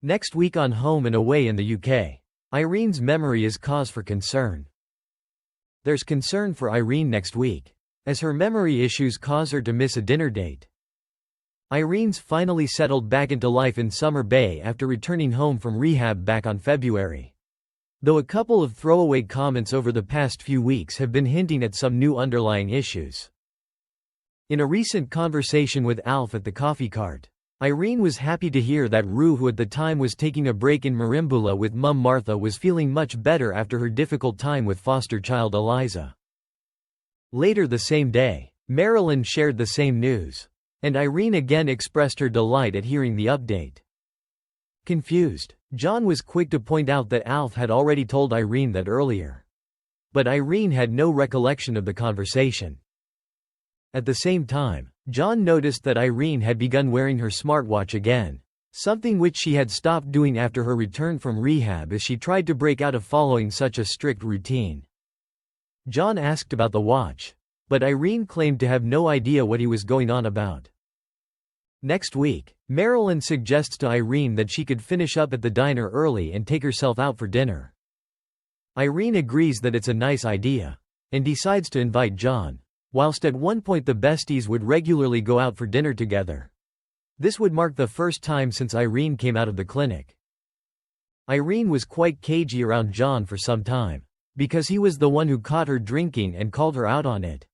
Next week on Home and Away in the UK. Irene's memory is cause for concern. There's concern for Irene next week, as her memory issues cause her to miss a dinner date. Irene's finally settled back into life in Summer Bay after returning home from rehab back on February. Though a couple of throwaway comments over the past few weeks have been hinting at some new underlying issues. In a recent conversation with Alf at the coffee cart, Irene was happy to hear that Rue, who at the time was taking a break in Merimbula with Mum Martha, was feeling much better after her difficult time with foster child Eliza. Later the same day, Marilyn shared the same news, and Irene again expressed her delight at hearing the update. Confused, John was quick to point out that Alf had already told Irene that earlier. But Irene had no recollection of the conversation. At the same time, John noticed that Irene had begun wearing her smartwatch again, something which she had stopped doing after her return from rehab as she tried to break out of following such a strict routine. John asked about the watch, but Irene claimed to have no idea what he was going on about. Next week, Marilyn suggests to Irene that she could finish up at the diner early and take herself out for dinner. Irene agrees that it's a nice idea, and decides to invite John. Whilst at one point the besties would regularly go out for dinner together. This would mark the first time since Irene came out of the clinic. Irene was quite cagey around John for some time, because he was the one who caught her drinking and called her out on it.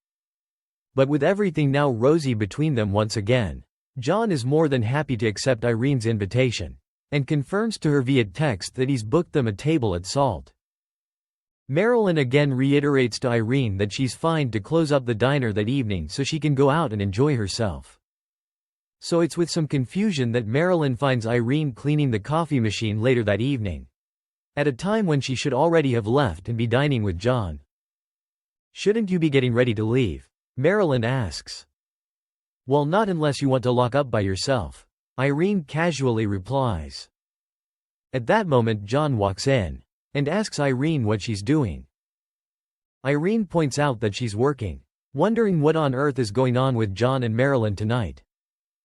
But with everything now rosy between them once again, John is more than happy to accept Irene's invitation, and confirms to her via text that he's booked them a table at Salt. Marilyn again reiterates to Irene that she's fine to close up the diner that evening so she can go out and enjoy herself. So it's with some confusion that Marilyn finds Irene cleaning the coffee machine later that evening, at a time when she should already have left and be dining with John. "Shouldn't you be getting ready to leave?" Marilyn asks. "Well, not unless you want to lock up by yourself," Irene casually replies. At that moment John walks in and asks Irene what she's doing. Irene points out that she's working, wondering what on earth is going on with John and Marilyn tonight.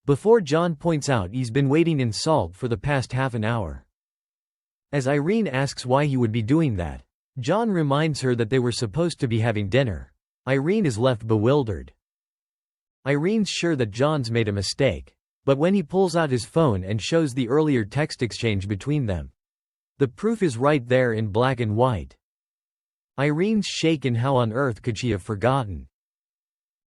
Before John points out he's been waiting in Salt for the past half an hour. As Irene asks why he would be doing that, John reminds her that they were supposed to be having dinner. Irene is left bewildered. Irene's sure that John's made a mistake, but when he pulls out his phone and shows the earlier text exchange between them, the proof is right there in black and white. Irene's shaken. How on earth could she have forgotten?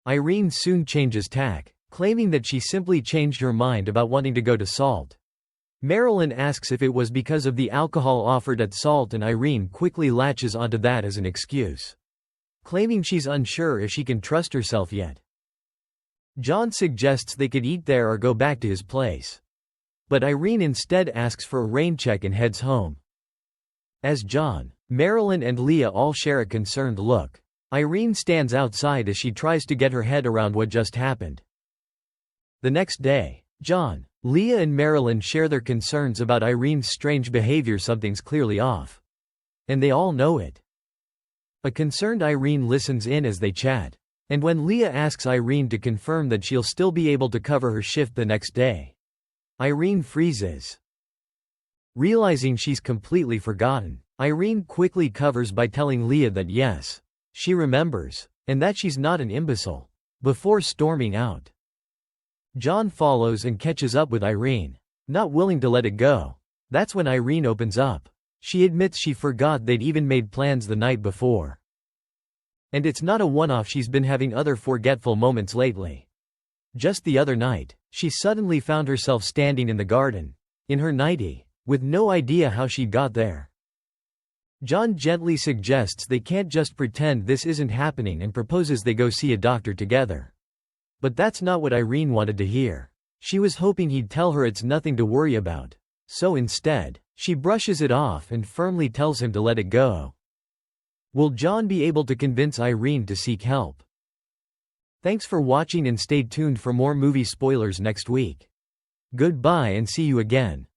Irene soon changes tack, claiming that she simply changed her mind about wanting to go to Salt. Marilyn asks if it was because of the alcohol offered at Salt, and Irene quickly latches onto that as an excuse, claiming she's unsure if she can trust herself yet. John suggests they could eat there or go back to his place. But Irene instead asks for a rain check and heads home. As John, Marilyn and Leah all share a concerned look, Irene stands outside as she tries to get her head around what just happened. The next day, John, Leah and Marilyn share their concerns about Irene's strange behavior. Something's clearly off, and they all know it. A concerned Irene listens in as they chat, and when Leah asks Irene to confirm that she'll still be able to cover her shift the next day, Irene freezes. Realizing she's completely forgotten, Irene quickly covers by telling Leah that yes, she remembers, and that she's not an imbecile, before storming out. John follows and catches up with Irene, not willing to let it go. That's when Irene opens up. She admits she forgot they'd even made plans the night before. And it's not a one-off, she's been having other forgetful moments lately. Just the other night, she suddenly found herself standing in the garden, in her nightie, with no idea how she got there. John gently suggests they can't just pretend this isn't happening and proposes they go see a doctor together. But that's not what Irene wanted to hear. She was hoping he'd tell her it's nothing to worry about. So instead, she brushes it off and firmly tells him to let it go. Will John be able to convince Irene to seek help? Thanks for watching and stay tuned for more movie spoilers next week. Goodbye and see you again.